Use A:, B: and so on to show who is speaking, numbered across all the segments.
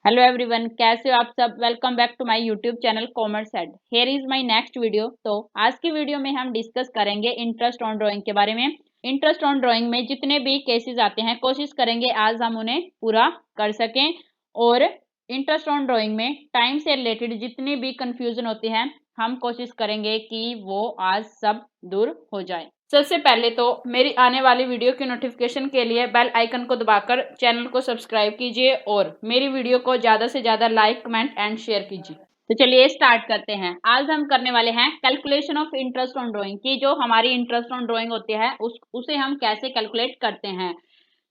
A: Hello everyone, कैसे हो आप सब। Welcome back to my YouTube channel commerce ed. Here is my next video. तो आज की वीडियो में हम डिस्कस करेंगे इंटरेस्ट ऑन ड्राइंग के बारे में। इंटरेस्ट ऑन ड्राइंग में जितने भी केसेस आते हैं कोशिश करेंगे आज हम उन्हें पूरा कर सकें। और इंटरेस्ट ऑन ड्राइंग में टाइम से रिलेटेड जितनी भी कंफ्यूजन होती है हम कोशिश करेंगे कि वो आज सब दूर हो जाए। सबसे पहले तो मेरी आने वाली वीडियो की नोटिफिकेशन के लिए बेल आइकन को दबाकर चैनल को सब्सक्राइब कीजिए और मेरी वीडियो को ज़्यादा से ज़्यादा लाइक, कमेंट एंड शेयर कीजिए। तो चलिए स्टार्ट करते हैं। आज हम करने वाले हैं calculation of interest on drawing की जो हमारी इंटरेस्ट ऑन ड्राइंग होती है उसे हम कैसे कैलकुलेट करते हैं।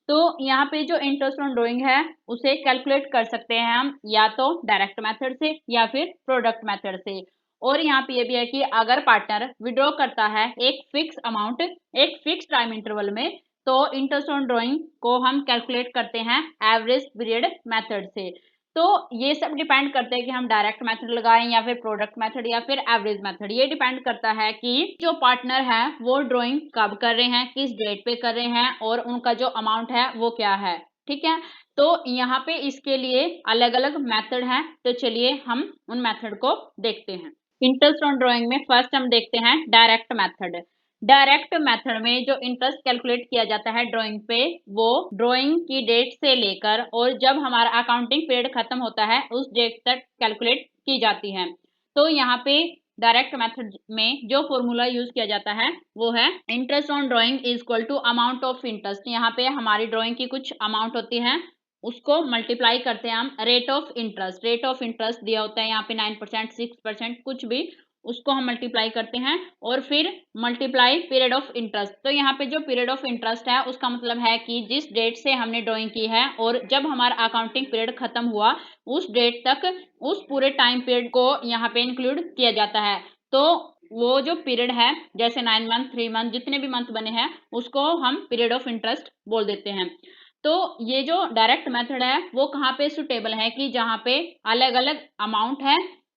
A: तो यहाँ पे जो इंटरेस्ट ऑन ड्राइंग है उसे कैलकुलेट कर सकते हैं हम या तो डायरेक्ट मेथड से या फिर प्रोडक्ट मेथड से। और यहाँ पे ये भी है कि अगर पार्टनर विड्रॉ करता है एक फिक्स अमाउंट एक फिक्स टाइम इंटरवल में तो इंटरेस्ट ऑन ड्राइंग को हम कैलकुलेट करते हैं एवरेज पीरियड मेथड से। तो ये सब डिपेंड करते हैं कि हम डायरेक्ट मेथड लगाएं या फिर प्रोडक्ट मेथड या फिर एवरेज मेथड। ये डिपेंड करता है कि जो पार्टनर है वो ड्राइंग कब कर रहे हैं, किस डेट पे कर रहे हैं और उनका जो अमाउंट है वो क्या है। ठीक है, तो यहाँ पे इसके लिए अलग अलग मेथड हैं। तो चलिए हम उन मेथड को देखते हैं। इंटरेस्ट ऑन ड्राइंग में फर्स्ट हम देखते हैं डायरेक्ट मेथड। डायरेक्ट मेथड में जो इंटरेस्ट कैलकुलेट किया जाता है ड्राइंग पे वो ड्राइंग की डेट से लेकर और जब हमारा अकाउंटिंग पीरियड खत्म होता है उस डेट तक कैलकुलेट की जाती है। तो यहाँ पे डायरेक्ट मेथड में जो फॉर्मूला यूज किया जाता है वो है interest on drawing is equal to amount of interest. यहाँ पे हमारी ड्राइंग की कुछ अमाउंट होती है उसको मल्टीप्लाई करते हैं हम rate of interest. Rate of interest दिया होता है यहाँ पे 9%, 6%, कुछ भी, उसको हम मल्टीप्लाई करते हैं और फिर मल्टीप्लाई पीरियड ऑफ इंटरेस्ट। तो यहाँ पे जो पीरियड ऑफ इंटरेस्ट है उसका मतलब है कि जिस डेट से हमने ड्राइंग की है और जब हमारा अकाउंटिंग पीरियड खत्म हुआ उस डेट तक उस पूरे टाइम पीरियड को यहाँ पे इंक्लूड किया जाता है। तो वो जो पीरियड है जैसे 9 मंथ, 3 मंथ, जितने भी मंथ बने हैं उसको हम पीरियड ऑफ इंटरेस्ट बोल देते हैं। तो ये जो डायरेक्ट मेथड है वो कहाँ पे सुटेबल है कि जहाँ पे अलग अलग अमाउंट है,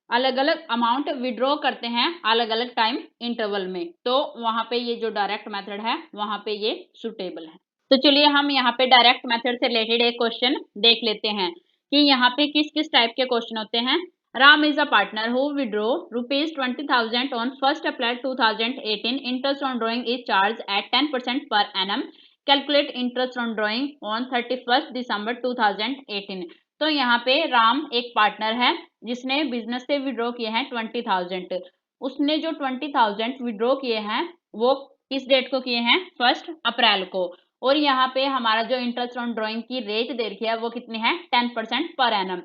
A: अलग अलग अमाउंट विड्रॉ करते हैं अलग अलग टाइम इंटरवल में, तो वहां पे ये जो डायरेक्ट मेथड है वहां पे ये सुटेबल है। तो चलिए हम यहाँ पे डायरेक्ट मेथड से रिलेटेड एक क्वेश्चन देख लेते हैं कि यहाँ पे किस किस टाइप के क्वेश्चन होते हैं। Ram is a partner who withdraw ₹20,000 on 1 April 2018। Interest on drawing is charge eight 10% पर annum. Calculate interest on drawing on 31 December 2018। तो यहाँ पे राम एक पार्टनर है जिसने बिजनेस से विड्रॉ किए हैं 20,000। उसने जो 20,000 विड्रॉ किए हैं वो किस डेट को किए हैं, 1 अप्रैल को। और यहाँ पे हमारा जो इंटरेस्ट ऑन ड्राइंग की रेट दे रखी है वो कितनी है, 10% पर एनम।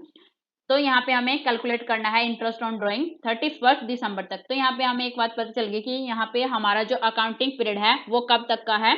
A: तो यहाँ पे हमें कैलकुलेट करना है इंटरेस्ट ऑन ड्राइंग 31 दिसंबर तक। तो यहाँ पे हमें एक बात पता चल गई कि यहाँ पे हमारा जो अकाउंटिंग पीरियड है वो कब तक का है,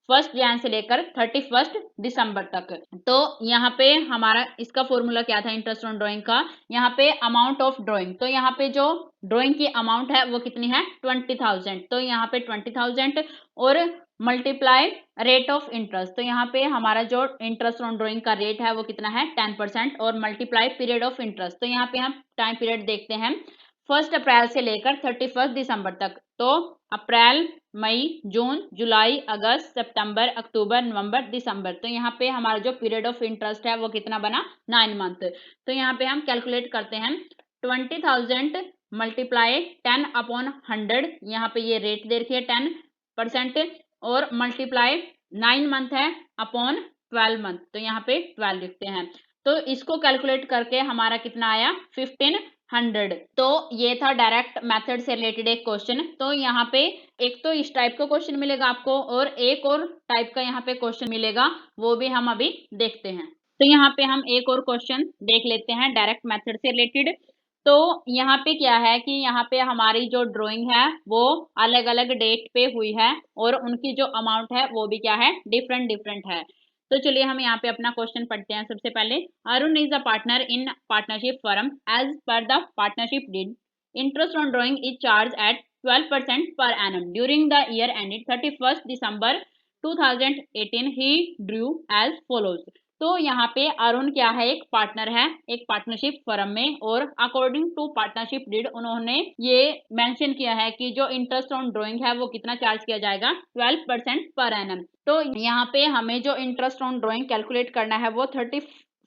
A: 1 जनवरी से लेकर 31 दिसंबर तक। तो यहाँ पे हमारा इसका फॉर्मूला क्या था इंटरेस्ट ऑन ड्राइंग का, यहाँ पे अमाउंट ऑफ ड्राइंग। तो यहाँ पे जो ड्राइंग की अमाउंट है वो कितनी है, 20,000। तो यहाँ पे 20,000 और मल्टीप्लाई रेट ऑफ इंटरेस्ट। तो यहाँ पे हमारा जो इंटरेस्ट ऑन ड्राइंग का रेट है वो कितना है, 10% और मल्टीप्लाई पीरियड ऑफ इंटरेस्ट। तो यहाँ पे हम टाइम पीरियड देखते हैं 1 अप्रैल से लेकर 31 दिसंबर तक। तो अप्रैल, मई, जून, जुलाई, अगस्त, सितंबर, अक्टूबर, नवंबर, दिसंबर। तो यहाँ पे हमारा जो पीरियड ऑफ इंटरेस्ट है वो कितना बना, 9 मंथ। तो यहाँ पे हम कैलकुलेट करते हैं 20,000 मल्टीप्लाई 10/100। यहाँ पे ये रेट दे रखी है 10% और मल्टीप्लाई 9 मंथ है अपॉन 12 मंथ। तो यहाँ पे 12 लिखते हैं। तो इसको कैलकुलेट करके हमारा कितना आया, 1500। तो ये था डायरेक्ट मेथड से रिलेटेड एक क्वेश्चन। तो यहाँ पे एक तो इस टाइप का क्वेश्चन मिलेगा आपको और एक और टाइप का यहाँ पे क्वेश्चन मिलेगा, वो भी हम अभी देखते हैं। तो यहाँ पे हम एक और क्वेश्चन देख लेते हैं डायरेक्ट मेथड से रिलेटेड। तो यहाँ पे क्या है कि यहाँ पे हमारी जो ड्राइंग है वो अलग अलग डेट पे हुई है और उनकी जो अमाउंट है वो भी क्या है, डिफरेंट डिफरेंट है। तो चलिए हम यहाँ पे अपना क्वेश्चन पढ़ते हैं। सबसे पहले, Arun is a partner in partnership firm as per the partnership deed. Interest on drawing is charge at 12% per annum during the year ended 31 December 2018। He drew as follows. तो यहाँ पे अरुण क्या है, एक पार्टनर है एक पार्टनरशिप फर्म में और अकॉर्डिंग टू पार्टनरशिप डीड उन्होंने ये मेंशन किया है कि जो इंटरेस्ट ऑन ड्राइंग है वो कितना चार्ज किया जाएगा, 12% पर एनम। तो यहाँ पे हमें जो इंटरेस्ट ऑन ड्राइंग कैलकुलेट करना है वो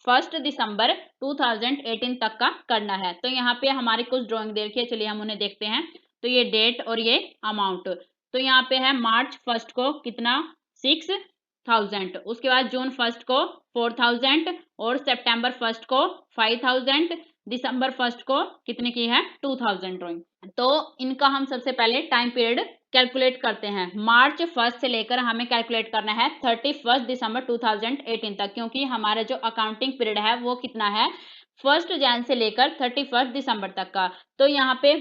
A: 1 दिसंबर 2018 तक का करना है। तो यहाँ पे हमारी कुछ ड्राइंग दे रखी है, चलिए हम उन्हें देखते हैं। तो ये डेट और ये अमाउंट, तो यहाँ पे है मार्च 1 को कितना 6000, उसके बाद जून 1 को 4000 और सितंबर 1 को 5000, दिसंबर 1 को कितने की है 2000 ड्राइंग। तो इनका हम सबसे पहले टाइम पीरियड कैलकुलेट करते हैं। मार्च 1 से लेकर हमें कैलकुलेट करना है 31 दिसंबर 2018 तक, क्योंकि हमारा जो अकाउंटिंग पीरियड है वो कितना है 1 जनवरी से लेकर 31 दिसंबर तक का। तो यहाँ पे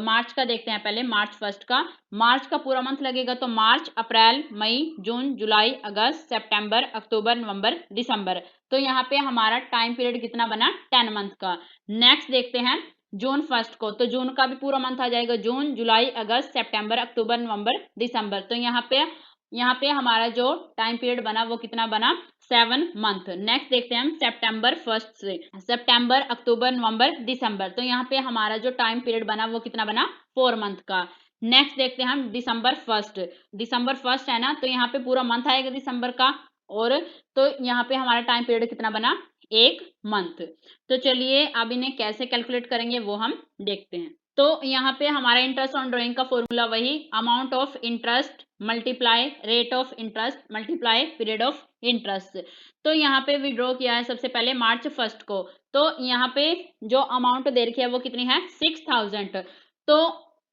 A: मार्च का देखते हैं पहले, मार्च 1 का। मार्च का पूरा मंथ लगेगा, तो मार्च, अप्रैल, मई, जून, जुलाई, अगस्त, सितंबर, अक्टूबर, नवंबर, दिसंबर। तो यहाँ पे हमारा टाइम पीरियड कितना बना 10 मंथ का। नेक्स्ट देखते हैं जून 1 को, तो जून का भी पूरा मंथ आ जाएगा, जून, जुलाई, अगस्त, सितंबर, अक्टूबर, नवंबर, दिसंबर। तो यहाँ पे हमारा जो टाइम पीरियड बना वो कितना बना 7 मंथ। नेक्स्ट देखते हैं हम सितंबर 1 से, सितंबर, अक्टूबर, नवंबर, दिसंबर। तो यहाँ पे हमारा जो टाइम पीरियड बना वो कितना बना 4 मंथ का। नेक्स्ट देखते हैं हम दिसंबर 1, दिसंबर 1 है ना, तो यहाँ पे पूरा मंथ आएगा दिसंबर का, और तो यहाँ पे हमारा टाइम पीरियड कितना बना 1 मंथ। तो चलिए अब इन्हें कैसे कैलकुलेट करेंगे वो हम देखते हैं। तो यहाँ पे हमारा इंटरेस्ट ऑन ड्राइंग का फॉर्मूला वही, amount of interest multiply rate of interest multiply period of interest. तो यहाँ पे विड्रॉ किया है सबसे पहले मार्च 1 को, तो यहाँ पे जो अमाउंट दे रखी है वो कितनी है 6000। तो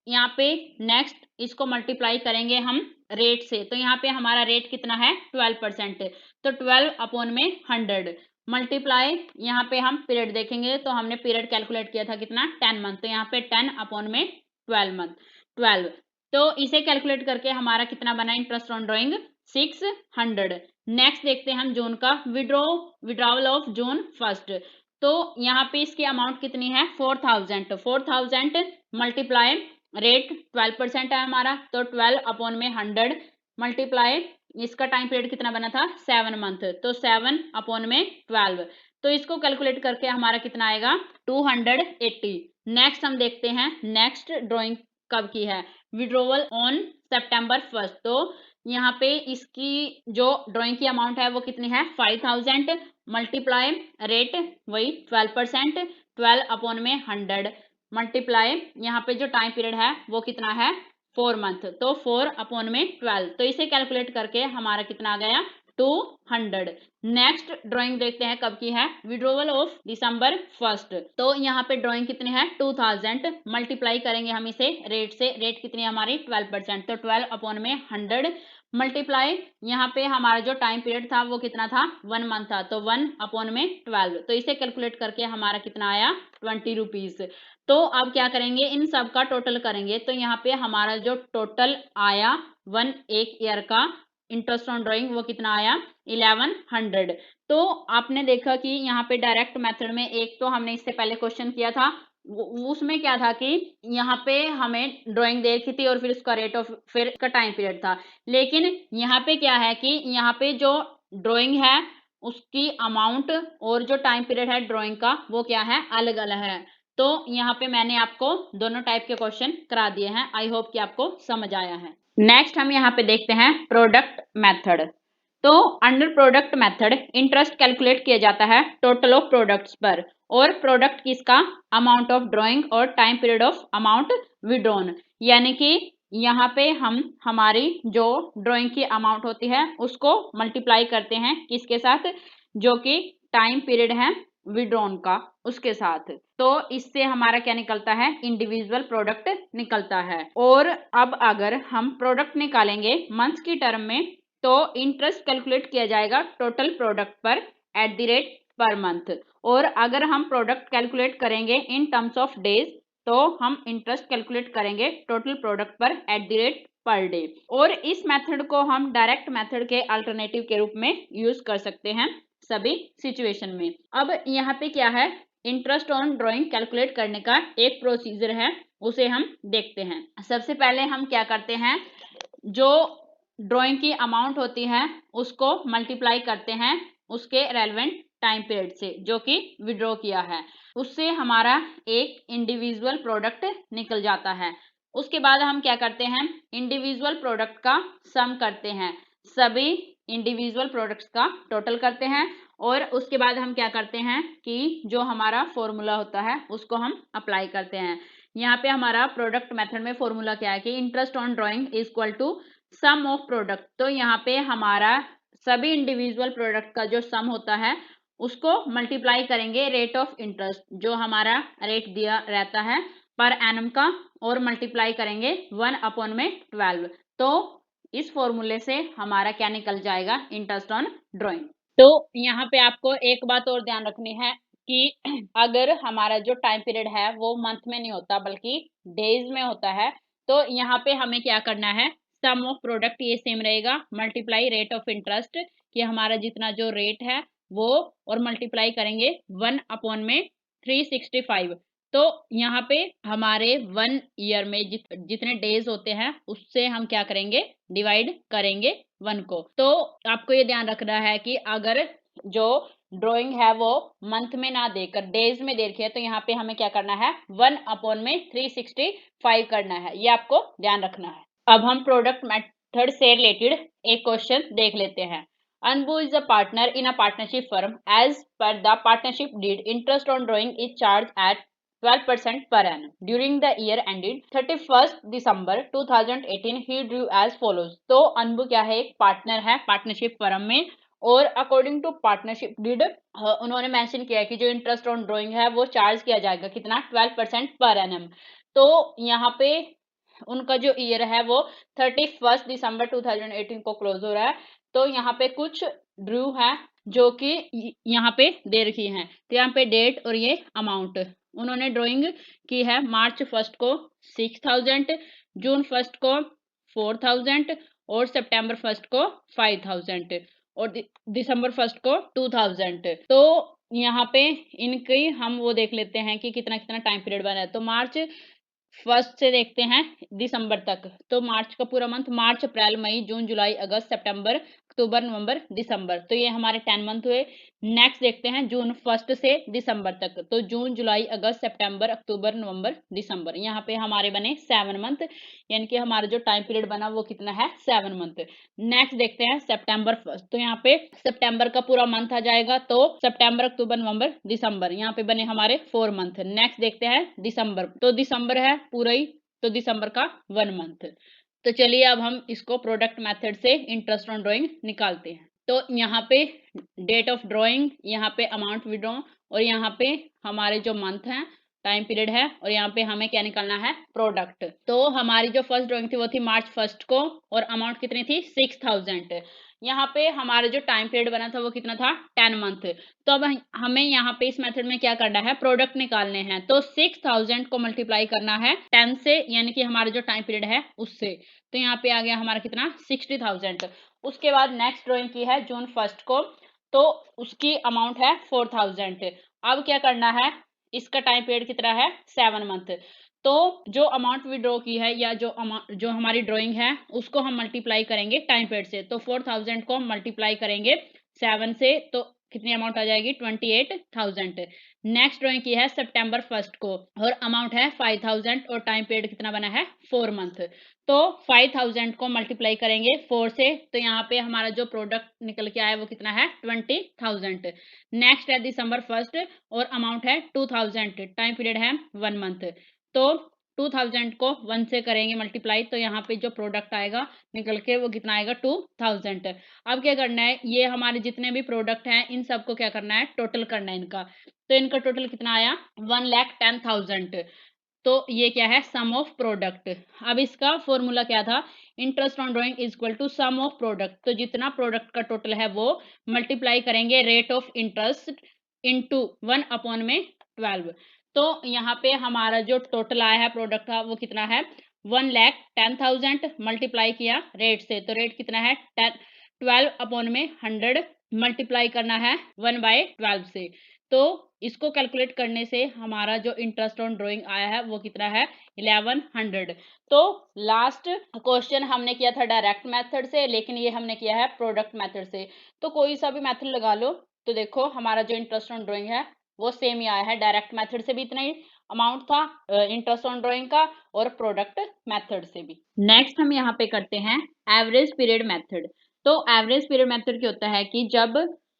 A: यहाँ पे नेक्स्ट इसको मल्टीप्लाई करेंगे हम रेट से, तो यहाँ पे हमारा रेट कितना है 12%, तो 12 अपॉन में 100 मल्टीप्लाई, यहाँ पे हम पीरियड देखेंगे तो हमने पीरियड कैलकुलेट किया था कितना 10 मंथ, तो यहाँ पे 10 अपॉन में 12 मंथ 12। तो इसे कैलकुलेट करके हमारा कितना बना इंटरेस्ट ऑन ड्राइंग 600। नेक्स्ट देखते हैं हम जून का, विड्रॉवल ऑफ जून 1, तो यहाँ पे इसकी अमाउंट कितनी है 4000 मल्टीप्लाई रेट 12% है हमारा, तो 12 अपॉन में 100 मल्टीप्लाई इसका टाइम पीरियड कितना बना था 7 मंथ, तो 7 अपॉन में 12। तो इसको कैलकुलेट करके हमारा कितना आएगा 280। नेक्स्ट हम देखते हैं नेक्स्ट ड्राइंग कब की है, विड्रोवल ऑन सितंबर 1, तो यहाँ पे इसकी जो ड्राइंग की अमाउंट है वो कितनी है 5000 मल्टीप्लाई रेट वही 12%, 12 अपॉन में 100 मल्टीप्लाई यहाँ पे जो टाइम पीरियड है वो कितना है 4 मंथ, तो 4 अपॉन में 12। तो इसे कैलकुलेट करके हमारा कितना आ गया 200। नेक्स्ट ड्राइंग देखते हैं कब की है, विड्रोवल ऑफ दिसंबर 1, तो यहाँ पे ड्राइंग कितनी है 2000 मल्टीप्लाई करेंगे हम इसे रेट से, रेट कितनी है हमारी 12%, तो 12 अपॉन में 100 मल्टीप्लाई यहाँ पे हमारा जो टाइम पीरियड था वो कितना था 1 मंथ था, तो 1 अपॉन में 12। तो इसे कैलकुलेट करके हमारा कितना आया 20 रुपीज। तो अब क्या करेंगे इन सब का टोटल करेंगे, तो यहाँ पे हमारा जो टोटल आया एक ईयर का इंटरेस्ट ऑन ड्राइंग वो कितना आया 1100। तो आपने देखा कि यहाँ पे डायरेक्ट मेथड में एक तो हमने इससे पहले क्वेश्चन किया था, उसमें क्या था कि यहाँ पे हमें ड्राइंग दे रखी थी और फिर उसका रेट ऑफ फिर का टाइम पीरियड था, लेकिन यहाँ पे क्या है कि यहाँ पे जो ड्राइंग है उसकी अमाउंट और जो टाइम पीरियड है ड्राइंग का वो क्या है अलग अलग है। तो यहाँ पे मैंने आपको दोनों टाइप के क्वेश्चन करा दिए हैं, आई होप कि आपको समझ आया है। नेक्स्ट हम यहाँ पे देखते हैं प्रोडक्ट मेथड। तो under product method interest calculate किया जाता है टोटल ऑफ प्रोडक्ट्स पर, और प्रोडक्ट किसका अमाउंट ऑफ ड्राइंग और time period of amount withdrawn, यानी कि यहाँ पे हम हमारी जो ड्राइंग की अमाउंट होती है उसको मल्टीप्लाई करते हैं किसके साथ, जो कि टाइम पीरियड है विड्रॉन का उसके साथ। तो इससे हमारा क्या निकलता है इंडिविजुअल प्रोडक्ट निकलता है। और अब अगर हम प्रोडक्ट निकालेंगे मंथ की टर्म में, तो इंटरेस्ट कैलकुलेट किया जाएगा टोटल प्रोडक्ट पर at the rate per month, और अगर हम प्रोडक्ट कैलकुलेट करेंगे इन टर्म्स ऑफ डेज, तो हम इंटरेस्ट कैलकुलेट करेंगे टोटल प्रोडक्ट पर at the rate per day. और इस मेथड को हम डायरेक्ट मेथड के अल्टरनेटिव के रूप में यूज कर सकते हैं सभी सिचुएशन में। अब यहाँ पे क्या है इंटरेस्ट ऑन ड्राइंग कैलकुलेट करने का एक प्रोसीजर है, उसे हम देखते हैं। सबसे पहले हम क्या करते हैं, जो ड्राइंग की अमाउंट होती है उसको मल्टीप्लाई करते हैं उसके रेलेवेंट टाइम पीरियड से जो कि विड्रॉ किया है, उससे हमारा एक इंडिविजुअल प्रोडक्ट निकल जाता है। उसके बाद हम क्या करते हैं इंडिविजुअल प्रोडक्ट का सम करते हैं, सभी इंडिविजुअल प्रोडक्ट्स का टोटल करते हैं और उसके बाद हम क्या करते हैं कि जो हमारा फॉर्मूला होता है उसको हम अप्लाई करते हैं। यहाँ पे हमारा प्रोडक्ट मेथड में फॉर्मूला क्या है कि interest on drawing is equal to sum of product. तो यहाँ पे हमारा सभी इंडिविजुअल प्रोडक्ट का जो सम होता है उसको मल्टीप्लाई करेंगे रेट ऑफ इंटरेस्ट, जो हमारा रेट दिया रहता है पर एनम का, और मल्टीप्लाई करेंगे 1/12। तो इस फॉर्मूले से हमारा क्या निकल जाएगा, इंटरेस्ट ऑन ड्राइंग। तो यहाँ पे आपको एक बात और ध्यान रखनी है कि अगर हमारा जो टाइम पीरियड है वो मंथ में नहीं होता बल्कि डेज में होता है, तो यहाँ पे हमें क्या करना है, सम ऑफ प्रोडक्ट ये सेम रहेगा, मल्टीप्लाई रेट ऑफ इंटरेस्ट, कि हमारा जितना जो रेट है वो, और मल्टीप्लाई करेंगे 1/365। तो यहाँ पे हमारे 1 ईयर में जितने डेज होते हैं उससे हम क्या करेंगे, डिवाइड करेंगे 1 को। तो आपको ये ध्यान रखना है कि अगर जो ड्राइंग है वो मंथ में ना देकर डेज में दे रखी है तो यहाँ पे हमें क्या करना है, 1/365 करना है, ये आपको ध्यान रखना है। अब हम प्रोडक्ट मेथड से रिलेटेड एक क्वेश्चन देख लेते हैं। Anbu is a partner in a partnership firm. As per the partnership deed, interest on drawing is charged at 12% per annum. During the year ended 31st December 2018, he drew as follows. तो अनबू क्या है, एक partner है partnership firm में, और according to partnership deed उन्होंने mention किया है कि जो इंटरेस्ट ऑन ड्राइंग है वो चार्ज किया जाएगा कितना, 12% पर एनम। तो यहाँ पे उनका जो ईयर है वो 31 दिसंबर 2018 को क्लोज हो रहा है। तो यहाँ पे कुछ ड्रू है जो कि यहाँ पे दे रखी हैं, तो यहाँ पे डेट और ये अमाउंट उन्होंने ड्राइंग की है। मार्च 1 को 6000, जून 1 को 4000, और सितंबर 1 को 5000, और दिसंबर 1 को 2000। तो यहाँ पे इनकी हम वो देख लेते हैं कि कितना कितना टाइम पीरियड बना है। तो मार्च 1 से देखते हैं दिसंबर तक, तो मार्च का पूरा मंथ, मार्च अप्रैल मई जून जुलाई अगस्त सितंबर अक्टूबर नवंबर दिसंबर, तो ये हमारे 10 मंथ हुए। नेक्स्ट देखते हैं जून 1 से दिसंबर तक, तो जून जुलाई अगस्त सितंबर अक्टूबर नवंबर दिसंबर, यहाँ पे हमारे बने 7 मंथ, यानी कि हमारा जो टाइम पीरियड बना वो कितना है, 7 मंथ। नेक्स्ट देखते हैं सितंबर 1, तो यहाँ पे सितंबर का पूरा मंथ आ जाएगा, तो सितंबर अक्टूबर नवंबर दिसंबर, यहाँ पे बने हमारे 4 मंथ। नेक्स्ट देखते हैं दिसंबर, तो दिसंबर है पूरा ही, तो दिसंबर का 1 मंथ। तो चलिए अब हम इसको प्रोडक्ट मेथड से इंटरेस्ट ऑन ड्राइंग निकालते हैं। तो यहाँ पे डेट ऑफ ड्राइंग, यहाँ पे अमाउंट विड्रॉ, और यहाँ पे हमारे जो मंथ हैं टाइम पीरियड है, और यहाँ पे हमें क्या निकालना है, प्रोडक्ट। तो हमारी जो फर्स्ट ड्राइंग थी वो थी मार्च 1 को, और अमाउंट कितनी थी, 6000। यहाँ पे हमारा जो टाइम पीरियड बना था वो कितना था, 10 मंथ। तो अब हमें यहाँ पे इस मेथड में क्या करना है, प्रोडक्ट निकालने हैं। तो 6000 को मल्टीप्लाई करना है 10 से, यानी कि हमारा जो टाइम पीरियड है उससे, तो यहाँ पे आ गया हमारा कितना, 60000। उसके बाद नेक्स्ट ड्राइंग की है जून 1 को, तो उसकी अमाउंट है 4000। अब क्या करना है, इसका टाइम पीरियड कितना है, 7 मंथ। तो जो अमाउंट विड्रॉ की है या जो हमारी ड्राइंग है उसको हम मल्टीप्लाई करेंगे टाइम पीरियड से, तो 4000 को हम मल्टीप्लाई करेंगे 7 से, तो कितनी अमाउंट आ जाएगी, 28000। नेक्स्ट ड्राइंग की है सितंबर 1 को, और अमाउंट है 5000, और टाइम पीरियड कितना बना है, 4 मंथ। तो 5000 को मल्टीप्लाई करेंगे 4 से, तो यहाँ पे हमारा जो प्रोडक्ट निकल के आया वो कितना है, 20000। नेक्स्ट है दिसंबर 1 और अमाउंट है 2000, टाइम पीरियड है 1 मंथ। तो 2000 को 1 से करेंगे मल्टीप्लाई, तो यहाँ पे जो प्रोडक्ट आएगा निकल के वो कितना आएगा, 2000। अब क्या करना है, ये हमारे जितने भी प्रोडक्ट हैं इन सबको क्या करना है, टोटल करना है इनका। तो इनका टोटल कितना आया, 1,10,000। तो ये क्या है, सम ऑफ प्रोडक्ट। अब इसका फॉर्मूला क्या था, interest on drawing is equal to sum of product. तो जितना प्रोडक्ट का टोटल है वो मल्टीप्लाई करेंगे रेट ऑफ इंटरेस्ट इंटू 1/12। तो यहाँ पे हमारा जो टोटल आया है प्रोडक्ट का वो कितना है, 1,10,000 मल्टीप्लाई किया रेट से, तो रेट कितना है, 12/100 मल्टीप्लाई करना है 1/12 से। तो इसको कैलकुलेट करने से हमारा जो इंटरेस्ट ऑन ड्राइंग आया है वो कितना है, 1100। तो लास्ट क्वेश्चन हमने किया था डायरेक्ट मेथड से, लेकिन ये हमने किया है प्रोडक्ट मेथड से। तो कोई सा भी मेथड लगा लो, तो देखो हमारा जो इंटरेस्ट ऑन ड्राइंग है वो सेम ही आया है। डायरेक्ट मेथड से भी इतना ही अमाउंट था इंटरेस्ट ऑन ड्राइंग का, और प्रोडक्ट मेथड से भी। नेक्स्ट हम यहाँ पे करते हैं एवरेज पीरियड मेथड। तो एवरेज पीरियड मेथड क्या होता है कि जब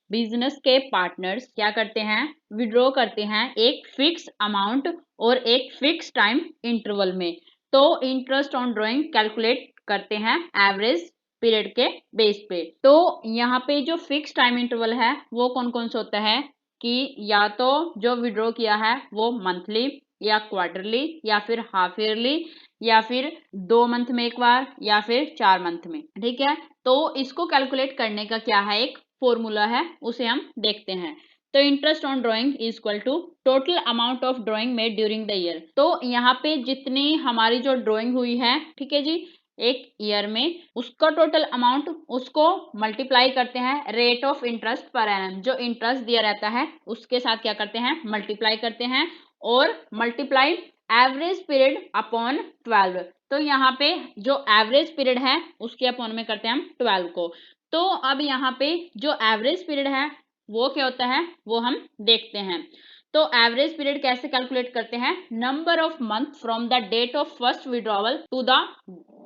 A: बिजनेस के पार्टनर्स क्या करते हैं, विड्रॉ करते हैं एक फिक्स अमाउंट और एक फिक्स टाइम इंटरवल में। तो इंटरेस्ट ऑन ड्राइंग कैलकुलेट करते हैं एवरेज पीरियड के बेस पे। तो यहाँ पे जो फिक्स टाइम इंटरवल है वो कौन कौन सा होता है कि या तो जो विड्रॉ किया है वो मंथली या क्वार्टरली या फिर हाफ ईयरली या फिर 2 मंथ में एक बार या फिर 4 मंथ में, ठीक है। तो इसको कैलकुलेट करने का क्या है, एक फॉर्मूला है, उसे हम देखते हैं। तो interest on drawing is equal to total amount of drawing made during the year. तो यहाँ पे जितनी हमारी जो ड्राइंग हुई है, ठीक है जी, एक ईयर में, उसका टोटल अमाउंट, उसको मल्टीप्लाई करते हैं rate of interest per annum, जो इंटरेस्ट दिया रहता है उसके साथ क्या करते हैं, मल्टीप्लाई करते हैं, और मल्टीप्लाई एवरेज पीरियड अपॉन 12। तो यहाँ पे जो एवरेज पीरियड है उसके अपॉन में करते हैं हम 12 को। तो अब यहाँ पे जो एवरेज पीरियड है वो क्या होता है वो हम देखते हैं। तो एवरेज पीरियड कैसे कैलकुलेट करते हैं, number of month from the date of first withdrawal to the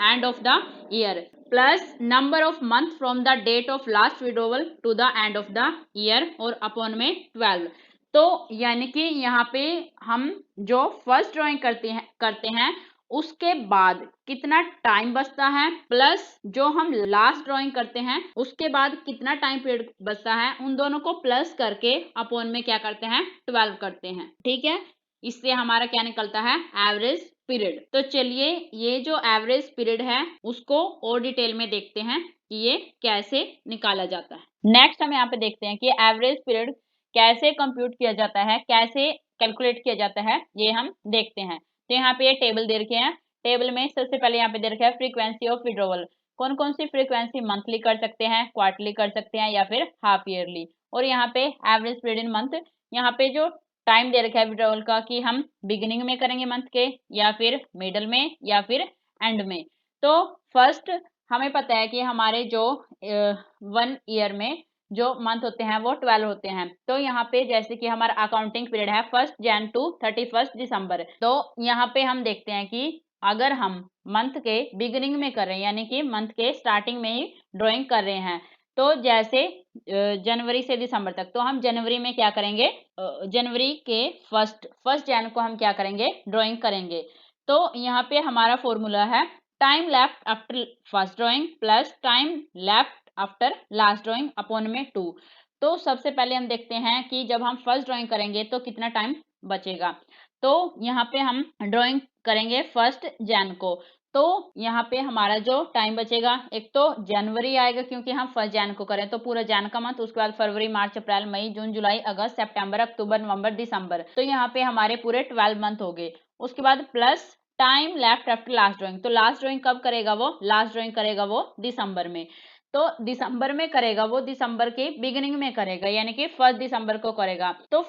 A: end of the year plus number of month from the date of last withdrawal to the end of the year और upon में 12। तो यानी कि यहाँ पे हम जो first drawing करते हैं उसके बाद कितना टाइम बचता है, प्लस जो हम लास्ट ड्राइंग करते हैं उसके बाद कितना टाइम पीरियड बचता है, उन दोनों को प्लस करके अपॉन में क्या करते हैं, 12 करते हैं, ठीक है। इससे हमारा क्या निकलता है, एवरेज पीरियड। तो चलिए ये जो एवरेज पीरियड है उसको और डिटेल में देखते हैं कि ये कैसे निकाला जाता है। नेक्स्ट हम यहाँ पे देखते हैं कि एवरेज पीरियड कैसे कंप्यूट किया जाता है, कैसे कैलकुलेट किया जाता है, ये हम देखते हैं। तो यहाँ पे ये टेबल दे रखे हैं। टेबल में सबसे पहले यहाँ पे दे रखा है फ्रीक्वेंसी ऑफ विड्रॉवल, कौन कौन सी फ्रीक्वेंसी मंथली कर सकते हैं, क्वार्टरली कर सकते हैं या फिर हाफ ईयरली। और यहाँ पे एवरेज पीरियड इन मंथ, यहाँ पे जो टाइम दे रखा है विड्रॉवल का कि हम बिगिनिंग में करेंगे मंथ के या फिर मिडल में या फिर एंड में। तो फर्स्ट हमें पता है कि हमारे जो 1 ईयर में जो मंथ होते हैं वो 12 होते हैं। तो यहाँ पे जैसे कि हमारा अकाउंटिंग पीरियड है 1 जन टू 31 दिसंबर। तो यहाँ पे हम देखते हैं कि अगर हम मंथ के बिगिनिंग में कर रहे हैं यानी कि मंथ के स्टार्टिंग में ही ड्राइंग कर रहे हैं, तो जैसे जनवरी से दिसंबर तक, तो हम जनवरी में क्या करेंगे, जनवरी के फर्स्ट जन को हम क्या करेंगे, ड्राइंग करेंगे। तो यहाँ पे हमारा फॉर्मूला है time left after first drawing plus time left after last drawing upon में 2। तो सबसे पहले हम देखते हैं कि जब हम फर्स्ट ड्राइंग करेंगे तो कितना टाइम बचेगा। तो यहाँ पे हम ड्राइंग करेंगे 1 जन को, तो यहाँ पे हमारा जो टाइम बचेगा, एक तो जनवरी आएगा क्योंकि हम 1 जन को करें तो पूरा जन का मंथ, उसके बाद फरवरी मार्च अप्रैल मई जून जुलाई अगस्त सितंबर अक्टूबर नवंबर दिसंबर, तो यहाँ पे हमारे पूरे 12 मंथ हो गए। उसके बाद plus time left after last drawing, तो लास्ट ड्राइंग कब करेगा वो, लास्ट ड्राइंग करेगा वो दिसंबर में। तो दिसंबर में करेगा वो, दिसंबर के बिगिनिंग में करेगा यानी कि 1 दिसंबर को करेगा। तो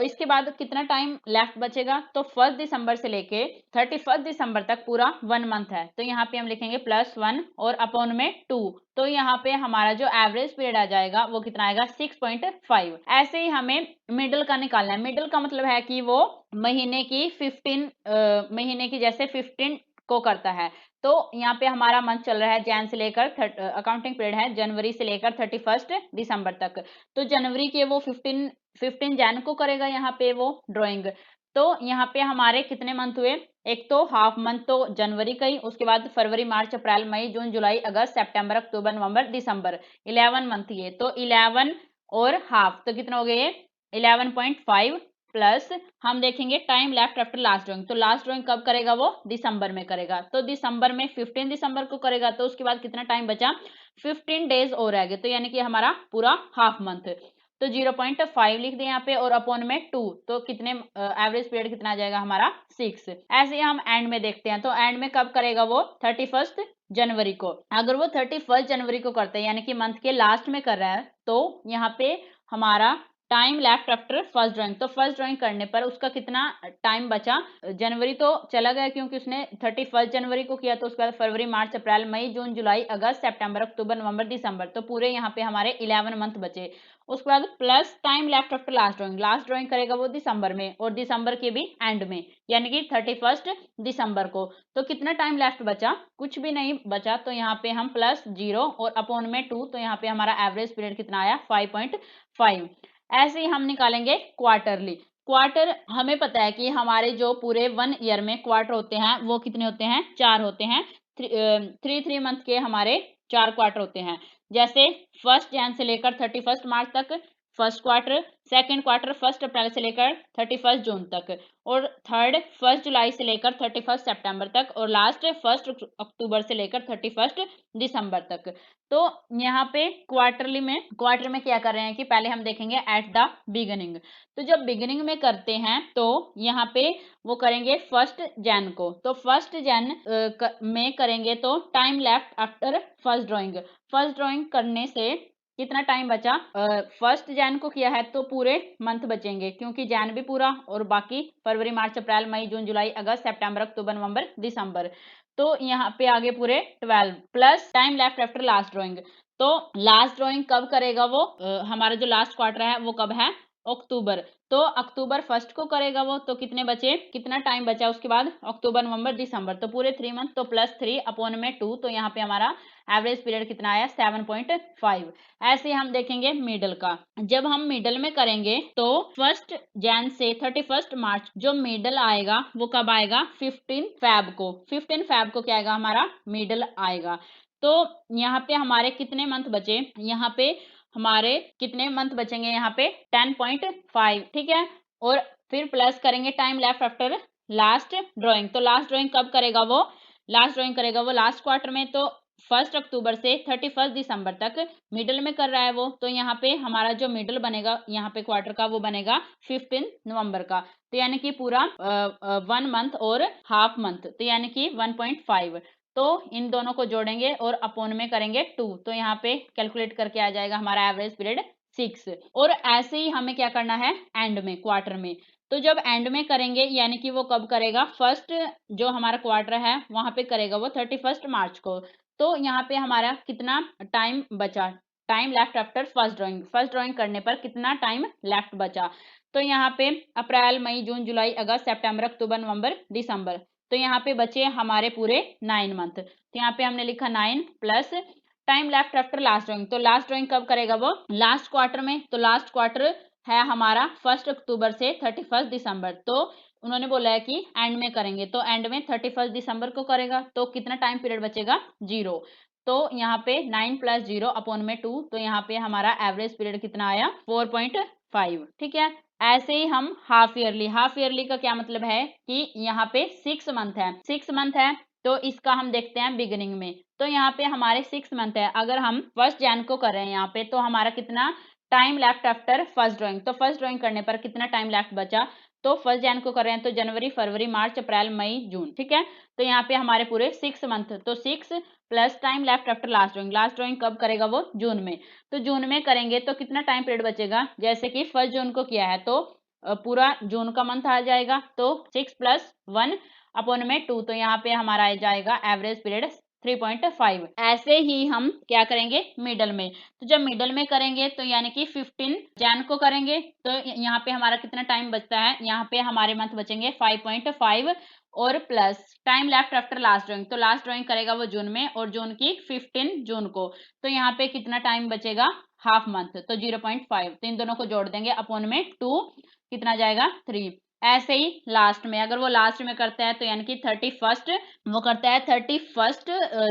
A: इसके बाद कितना टाइम लेफ्ट बचेगा, तो 1 दिसंबर से लेके 31 दिसंबर तक पूरा 1 मंथ है, तो यहाँ पे हम लिखेंगे +1 और अपॉन में 2। तो यहाँ पे हमारा जो एवरेज पीरियड आ जाएगा वो कितना आएगा, 6.5। ऐसे ही हमें मिडल का निकालना है। मिडल का मतलब है कि वो महीने की 15 महीने की जैसे 15 को करता है। तो यहाँ पे हमारा मंथ चल रहा है जैन से लेकर अकाउंटिंग पीरियड है जनवरी से लेकर 31 दिसंबर तक। तो जनवरी के वो 15 जैन को करेगा यहाँ पे वो ड्राइंग। तो यहाँ पे हमारे कितने मंथ हुए, एक तो हाफ मंथ तो जनवरी का ही, उसके बाद फरवरी मार्च अप्रैल मई जून जुलाई अगस्त सितंबर अक्टूबर नवंबर दिसंबर, 11 मंथ ये। तो 11 और हाफ तो कितना हो गया ये 11.5 प्लस हम देखेंगे time left after last drawing, तो लास्ट ड्राइंग कब करेगा वो दिसंबर में करेगा, तो दिसंबर में 15 दिसंबर को करेगा। तो उसके बाद कितना टाइम बचा, 15 डेज और रह गए, तो यानी कि हमारा पूरा हाफ मंथ। तो 0.5 लिख दें यहाँ पे और अपॉन में 2, तो कितने एवरेज पीरियड कितना आ जाएगा हमारा 6। ऐसे ही हम एंड में देखते हैं, तो एंड में कब करेगा वो 31 जनवरी को। अगर वो 31 जनवरी को करते हैं यानी कि मंथ के लास्ट में कर रहा है, तो यहाँ पे हमारा time left after first drawing, तो फर्स्ट ड्राइंग करने पर उसका कितना टाइम बचा। जनवरी तो चला गया क्योंकि उसने 31 जनवरी को किया, तो उसके बाद फरवरी, मार्च, अप्रैल, मई, जून, जुलाई, अगस्त, सितंबर, अक्टूबर, नवंबर, दिसंबर, तो पूरे यहाँ पे हमारे 11 मंथ बचे। उसके बाद plus time left after last drawing करेगा वो दिसंबर में, और दिसंबर के भी एंड में, यानी कि 31 दिसंबर को। तो कितना टाइम लेफ्ट बचा, कुछ भी नहीं बचा, तो यहाँ पे हम प्लस 0 और अपॉन में 2, तो यहाँ पे हमारा एवरेज पीरियड कितना आया 5.5। ऐसे ही हम निकालेंगे क्वार्टरली। क्वार्टर हमें पता है कि हमारे जो पूरे 1 ईयर में क्वार्टर होते हैं वो कितने होते हैं, 4 होते हैं। 3 मंथ के हमारे 4 क्वार्टर होते हैं। जैसे 1 जैन से लेकर 31 मार्च तक फर्स्ट क्वार्टर, सेकंड क्वार्टर 1 अप्रैल से लेकर 31 जून तक, और थर्ड 1 जुलाई से लेकर 31 सितंबर तक, और लास्ट 1 अक्टूबर से लेकर 31 दिसंबर तक। तो यहाँ पे क्वार्टर में क्या कर रहे हैं कि पहले हम देखेंगे एट द बिगिनिंग। तो जब बिगिनिंग में करते हैं तो यहाँ पे वो करेंगे 1 जैन को, तो 1 जैन में करेंगे तो time left after first drawing करने से कितना टाइम बचा। 1 जैन को किया है तो पूरे मंथ बचेंगे, क्योंकि जैन भी पूरा और बाकी फरवरी, मार्च, अप्रैल, मई, जून, जुलाई, अगस्त, सितंबर, अक्टूबर, नवंबर, दिसंबर, तो यहाँ पे आगे पूरे 12 plus time left after last drawing. तो लास्ट ड्राइंग कब करेगा वो, हमारा जो लास्ट क्वार्टर है वो कब है, अक्टूबर। तो अक्टूबर 1 को करेगा वो, तो कितने बचे, कितना टाइम बचा उसके बाद, अक्टूबर, नवंबर, दिसंबर, तो पूरे 3 मंथ, तो प्लस 3 अपॉन में 2, तो यहाँ पे हमारा एवरेज पीरियड कितना आया 7.5। ऐसे हम देखेंगे मिडल का। जब हम मिडल में करेंगे तो 1 जैन से 31 मार्च जो मिडल आएगा वो कब आएगा, 15 फैब को क्या आएगा, हमारा मिडल आएगा। तो यहाँ पे हमारे कितने मंथ बचे, यहाँ पे हमारे कितने मंथ बचेंगे, यहाँ पे 10.5, ठीक है। और फिर प्लस करेंगे time left after last drawing, तो लास्ट ड्राइंग कब करेगा वो, लास्ट क्वार्टर में, तो 1 अक्टूबर से 31 दिसंबर तक मिडल में कर रहा है वो, तो यहाँ पे हमारा जो मिडल बनेगा यहाँ पे क्वार्टर का वो बनेगा 15 नवंबर का, तो यानी कि पूरा 1 मंथ और हाफ मंथ, तो यानी कि 1.5। तो इन दोनों को जोड़ेंगे और अपॉन में करेंगे 2, तो यहाँ पे कैलकुलेट करके आ जाएगा हमारा एवरेज पीरियड 6। और ऐसे ही हमें क्या करना है एंड में, क्वार्टर में। तो जब एंड में करेंगे यानी कि वो कब करेगा, फर्स्ट जो हमारा क्वार्टर है वहां पे करेगा वो 31 मार्च को। तो यहाँ पे हमारा कितना टाइम बचा, time left after first drawing करने पर कितना टाइम लेफ्ट बचा। तो यहाँ पे अप्रैल, मई, जून, जुलाई, अगस्त, सितंबर, अक्टूबर, नवंबर, दिसंबर, तो यहाँ पे बचे हमारे पूरे 9 मंथ। तो यहाँ पे हमने लिखा 9 plus time left after last drawing, तो लास्ट ड्राइंग कब करेगा वो, लास्ट क्वार्टर में, तो लास्ट क्वार्टर है हमारा 1 अक्टूबर से 31 दिसंबर, तो उन्होंने बोला है कि एंड में करेंगे, तो एंड में 31 दिसंबर को करेगा, तो कितना टाइम पीरियड बचेगा 0। तो यहाँ पे 9 प्लस 0 अपॉन में 2, तो यहाँ पे हमारा एवरेज पीरियड कितना आया 4.5, ठीक है। ऐसे ही हम हाफ ईयरली का क्या मतलब है कि यहाँ पे 6 मंथ है, 6 मंथ है, तो इसका हम देखते हैं बिगिनिंग में। तो यहाँ पे हमारे 6 मंथ है, अगर हम 1 जैन को कर रहे हैं यहाँ पे, तो हमारा कितना time left after first drawing, तो फर्स्ट ड्राइंग करने पर कितना टाइम लेफ्ट बचा, तो 1 जैन को कर रहे हैं तो जनवरी, फरवरी, मार्च, अप्रैल, मई, जून, ठीक है। तो यहाँ पे हमारे पूरे 6 मंथ, तो 6 plus time left after last drawing कब करेगा वो, जून में। तो जून में करेंगे तो कितना टाइम पीरियड बचेगा, जैसे कि 1 जून को किया है तो पूरा जून का मंथ आ जाएगा, तो 6 प्लस 1 अपॉन में 2, तो यहाँ पे हमारा आ जाएगा एवरेज पीरियड 3.5। ऐसे ही हम क्या करेंगे मिडल में, तो जब मिडल में करेंगे तो यानी कि 15 जैन को करेंगे, तो यहाँ पे हमारा कितना टाइम बचता है, यहाँ पे हमारे मंथ बचेंगे 5.5 और plus time left after last drawing, तो लास्ट ड्राइंग करेगा वो जून में, और जून की 15 जून को, तो यहाँ पे कितना टाइम बचेगा हाफ मंथ, तो 0.5, तो इन दोनों को जोड़ देंगे अपॉन में 2, कितना जाएगा 3। ऐसे ही लास्ट में, अगर वो लास्ट में करता है तो यानी कि 31 वो करता है 31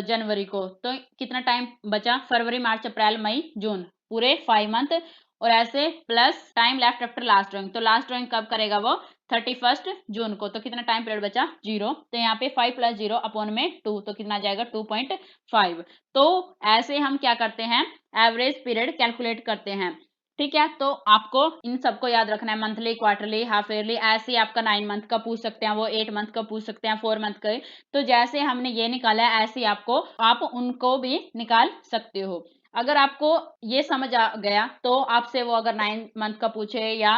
A: जनवरी को, तो कितना टाइम बचा, फरवरी, मार्च, अप्रैल, मई, जून, पूरे 5 मंथ। और ऐसे plus time left after last drawing, तो लास्ट ड्राइंग कब करेगा वो 31 जून को, तो कितना टाइम पीरियड बचा 0, तो यहाँ पे 5 प्लस 0 अपॉन में 2, तो कितना जाएगा 2.5। तो ऐसे हम क्या करते हैं एवरेज पीरियड कैलकुलेट करते हैं, ठीक है। तो आपको इन सबको याद रखना है, मंथली, क्वार्टरली, हाफ ईयरली, ऐसे ही आपका 9 मंथ का पूछ सकते हैं, वो 8 मंथ का पूछ सकते हैं, 4 मंथ का। तो जैसे हमने ये निकाला है ऐसे ही आपको आप उनको भी निकाल सकते हो। अगर आपको ये समझ आ गया तो आपसे वो अगर 9 मंथ का पूछे या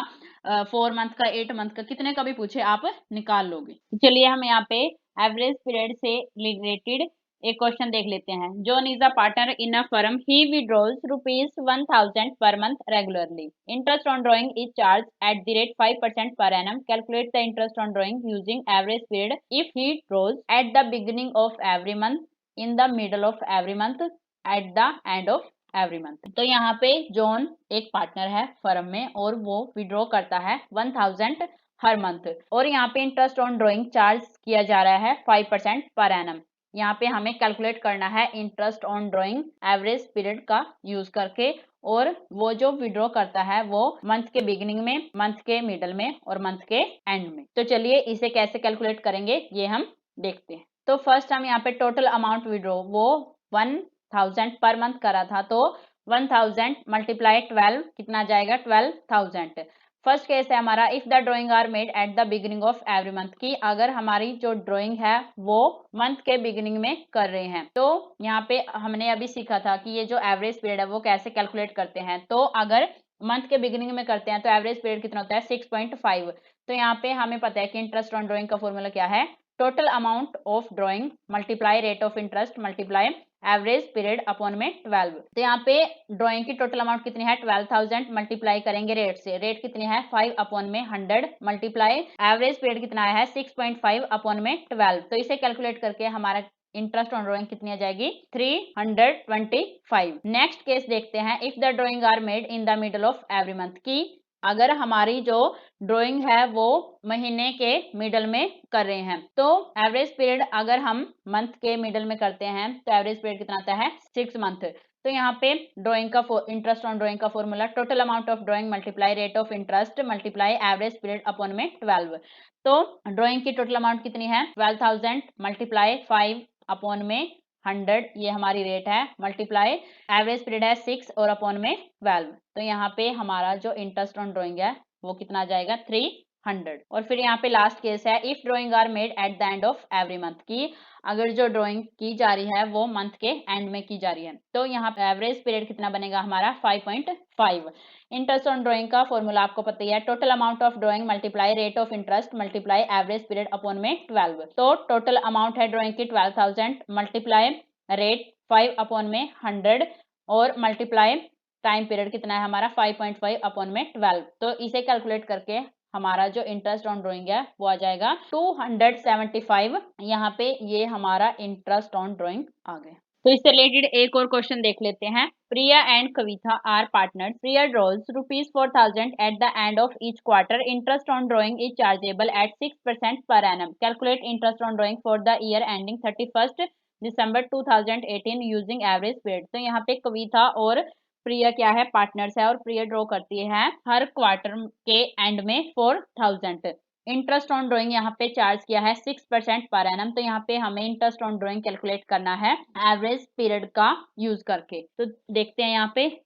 A: 4 मंथ का, 8 मंथ का, कितने का भी पूछे आप निकाल लोगे। चलिए हम यहाँ पे एवरेज पीरियड से रिलेटेड एक क्वेश्चन देख लेते हैं। John is a partner in a firm, he withdrawals ₹1000 per month regularly. Interest on drawing is charge at the rate 5% पर annum. Calculate the interest on drawing using average period if he drawers eight the beginning of every month, in the middle of every month, eight the end of every month. तो यहाँ पे John एक partner है firm में और वो withdraw करता है 1000 हर मंथ, और यहाँ पे इंटरेस्ट ऑन ड्रॉइंग चार्ज किया जा रहा है 5% पर एनम। यहाँ पे हमें कैलकुलेट करना है interest on drawing average period का यूज करके, और वो जो विड्रॉ करता है वो मंथ के बिगिनिंग में, मंथ के मिडल में और मंथ के एंड में। तो चलिए इसे कैसे कैलकुलेट करेंगे ये हम देखते हैं। तो फर्स्ट हम यहाँ पे टोटल अमाउंट विड्रॉ वो 1000 पर मंथ करा था, तो 1000 मल्टीप्लाई 12 कितना जाएगा 12,000। फर्स्ट केस है हमारा, if the drawing are made at the beginning of every month, की अगर हमारी जो ड्राइंग है वो मंथ के बिगिनिंग में कर रहे हैं। तो यहाँ पे हमने अभी सीखा था कि ये जो एवरेज पीरियड है वो कैसे कैलकुलेट करते हैं। तो अगर मंथ के बिगिनिंग में करते हैं तो एवरेज पीरियड कितना होता है 6.5। तो यहाँ पे हमें पता है कि इंटरेस्ट ऑन ड्राइंग का फॉर्मूला क्या है, total amount of drawing multiply rate of interest multiply average period upon में 12। तो यहाँ पे ड्राइंग की टोटल अमाउंट कितनी है 12,000, मल्टीप्लाई करेंगे रेट से, रेट कितनी है 5 अपॉन में 100, मल्टीप्लाई एवरेज पीरियड कितना है 6.5 अपॉन में 12। तो इसे कैलकुलेट करके हमारा इंटरेस्ट ऑन ड्राइंग कितनी आ जाएगी 325। नेक्स्ट केस देखते हैं, if the drawing are made in the middle of every month, की अगर हमारी जो ड्राइंग है वो महीने के मिडल में कर रहे हैं। तो एवरेज पीरियड अगर हम मंथ के मिडल में करते हैं तो एवरेज पीरियड कितना आता है 6 मंथ। तो यहाँ पे ड्राइंग का इंटरेस्ट ऑन ड्राइंग का formula total amount of drawing multiply rate of interest multiply average period upon में 12। तो ड्राइंग की टोटल अमाउंट कितनी है 12,000 मल्टीप्लाई 5 अपॉन में 100, ये हमारी रेट है, मल्टीप्लाई एवरेज पीरियड है 6 और अपॉन में 12। तो यहाँ पे हमारा जो इंटरेस्ट ऑन ड्राइंग है वो कितना आ जाएगा 300। और फिर यहाँ पे लास्ट केस है, if drawing are made at the end of every month, की अगर जो ड्राइंग की जा रही है वो मंथ के एंड में की जा रही है। तो यहाँ पे एवरेज पीरियड कितना बनेगा हमारा 5.5। इंटरेस्ट ऑन ड्राइंग का फॉर्मूला आपको पता ही है, total amount of drawing multiply rate of interest multiply average period upon में 12। तो टोटल अमाउंट है ड्राइंग की 12,000 मल्टीप्लाई रेट 5 अपॉन में 100 और मल्टीप्लाई टाइम पीरियड कितना है हमारा 5.5 अपॉन में 12। तो इसे कैलकुलेट करके हमारा जो इंटरेस्ट ऑन ड्राइंग है वो आ जाएगा 275। यहाँ पे ये हमारा इंटरेस्ट ऑन ड्राइंग आ गया। तो इससे रिलेटेड एक और क्वेश्चन देख लेते हैं। Priya and Kavita are partner. Priya draws ₹4,000 at the end of each quarter. Interest on drawing is chargeable at 6% per annum. Calculate interest on drawing for the year ending 31 December 2018 using average period. तो यहाँ पे कविता और प्रिया क्या है partners है, और प्रिया draw करती है हर क्वार्टर के एंड में 4,000। इंटरेस्ट ऑन ड्राइंग यहाँ पे चार्ज किया है 6% पर एनम। तो यहाँ पे हमें इंटरेस्ट ऑन ड्राइंग कैलकुलेट करना है एवरेज पीरियड का यूज करके। तो देखते हैं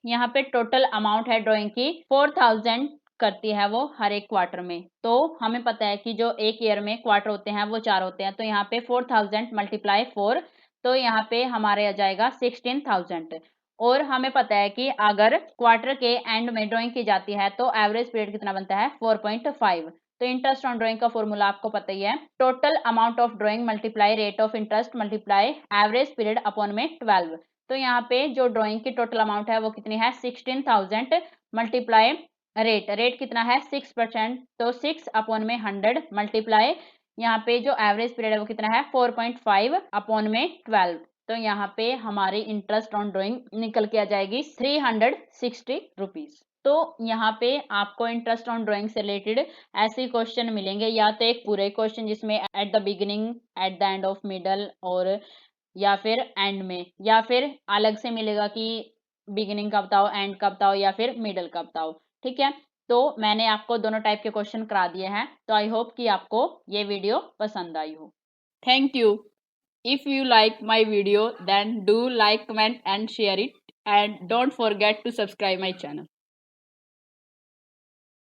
A: यहाँ पे टोटल अमाउंट है ड्राइंग की 4,000 करती है वो हर एक क्वार्टर में। तो हमें पता है कि जो एक ईयर में क्वार्टर होते हैं वो 4 होते हैं। तो यहाँ पे 4,000 मल्टीप्लाई 4, तो यहाँ पे हमारे आ जाएगा 16,000। और हमें पता है कि अगर क्वार्टर के एंड में ड्राइंग की जाती है तो एवरेज पीरियड कितना बनता है 4.5। तो इंटरेस्ट ऑन ड्राइंग का फॉर्मूला आपको पता ही है, total amount of drawing multiply rate of interest multiply average period upon में 12। तो यहाँ पे जो ड्राइंग की टोटल अमाउंट है वो कितनी है 16,000 मल्टीप्लाई रेट कितना है 6%, तो 6 अपॉन में 100 मल्टीप्लाई यहाँ पे जो एवरेज पीरियड है वो कितना है 4.5 अपॉन में 12। तो यहाँ पे हमारी इंटरेस्ट ऑन ड्राइंग निकल के आ जाएगी 360 रुपीज। तो यहाँ पे आपको इंटरेस्ट ऑन ड्राइंग से रिलेटेड ऐसे क्वेश्चन मिलेंगे, या तो एक पूरे क्वेश्चन जिसमें eight the beginning, eight the end of middle, और या फिर एंड में, या फिर अलग से मिलेगा कि बिगिनिंग का बताओ, एंड का बताओ, या फिर मिडल का बताओ। ठीक है, तो मैंने आपको दोनों टाइप के क्वेश्चन करा दिए हैं। तो आई होप कि आपको ये वीडियो पसंद आई हो। Thank you. If you like my video, then do like, comment and share it, and don't forget to subscribe my channel.